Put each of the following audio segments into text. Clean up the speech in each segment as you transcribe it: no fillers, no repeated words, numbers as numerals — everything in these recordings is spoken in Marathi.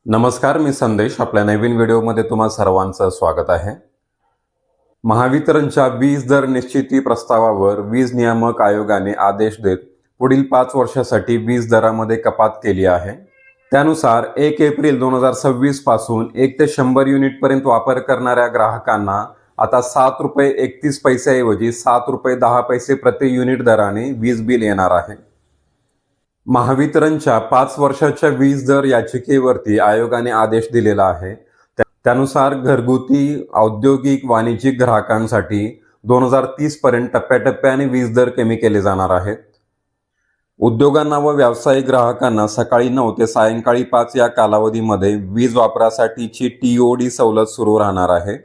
नमस्कार, मी संदेश. आपल्या नवीन व्हिडिओमध्ये तुम्हा सर्वांचं स्वागत आहे. महावितरणच्या वीज दर निश्चिती प्रस्तावावर वीज नियामक आयोगाने आदेश देत पुढील 5 वर्षासाठी वीज दरामध्ये कपात केली आहे. त्यानुसार 1 एप्रिल 2026 पासून 1 ते 100 युनिटपर्यंत वापर करणाऱ्या ग्राहकांना आता ₹7.31 ऐवजी ₹7.10 प्रति युनिट दराने वीज बिल येणार आहे. महावितरणच्या 5 वर्षाच्या वीज दर याचिकेवरती आयोगाने आदेश दिलेला आहे. त्यानुसार घरगुती, औद्योगिक, वाणिज्यिक ग्राहकांसाठी 2030 पर्यंत टप्प्याटप्प्याने वीज दर कमी केले जाणार आहेत. उद्योगांना व व्यावसायिक ग्राहकांना सकाळी 9 ते सायंकाळी 5 या कालावधीमध्ये वीज वापरासाठीची TOD सवलत सुरू राहणार आहे.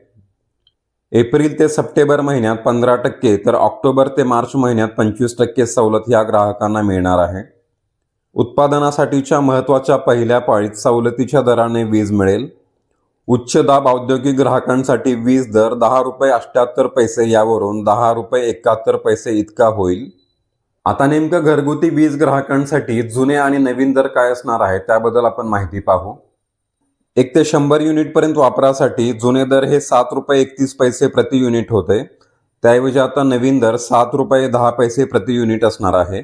एप्रिल ते सप्टेंबर महिन्यात 15% तर ऑक्टोबर ते मार्च महिन्यात 25% सवलत या ग्राहकांना मिळणार आहे. उत्पादनासाठीच्या महत्त्वाच्या पहिल्या पाळीत सवलतीच्या दराने वीज मिळेल. उच्च दाब औद्योगिक ग्राहकांसाठी वीज दर ₹10.78 यावरून ₹10.71 इतका होईल. आता नेमकं घरगुती वीज ग्राहकांसाठी जुने आणि नवीन दर काय असणार आहे त्याबद्दल आपण माहिती पाहू. 1 ते 100 युनिटपर्यंत वापरासाठी जुने दर हे ₹7.31 प्रति युनिट होते. त्याऐवजी आता नवीन दर ₹7.10 प्रति युनिट असणार आहे.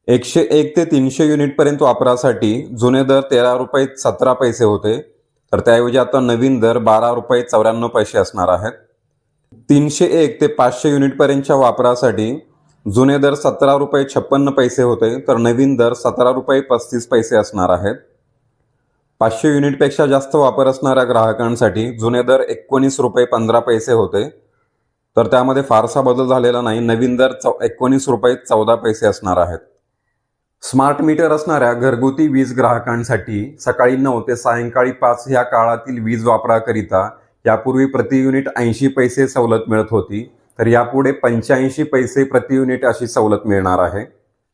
101 ते 300 युनिटपर्यंत वापरासाठी जुने दर ₹13.17 होते, तर त्याऐवजी आता नवीन दर ₹12.94 असणार आहेत. 301 ते 500 युनिटपर्यंतच्या वापरासाठी जुने दर ₹17.56 होते, तर नवीन दर ₹17.35 असणार आहेत. 500 युनिटपेक्षा जास्त वापर असणाऱ्या ग्राहकांसाठी जुने दर ₹19.15 होते, तर त्यामध्ये फारसा बदल झालेला नाही. नवीन दर ₹19.14 असणार आहेत. स्मार्ट मीटर असणाऱ्या घरगुती वीज ग्राहकांसाठी सकाळी 9 ते सायंकाळी 5 या काळातील वीज वापराकरिता यापूर्वी प्रति युनिट 80 पैसे सवलत मिळत होती, तर यापुढे 85 पैसे प्रति युनिट अशी सवलत मिळणार आहे.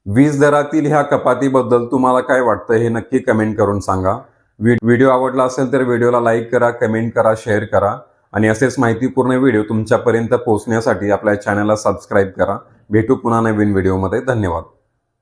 वीज दरातील ह्या कपातीबद्दल तुम्हाला काय वाटतं हे नक्की कमेंट करून सांगा. व्हिडिओ आवडला असेल तर व्हिडिओला लाईक करा, कमेंट करा, शेअर करा आणि असेच माहितीपूर्ण व्हिडिओ तुमच्यापर्यंत पोहोचण्यासाठी आपल्या चॅनलला सबस्क्राईब करा. भेटू पुन्हा नवीन व्हिडिओमध्ये. धन्यवाद.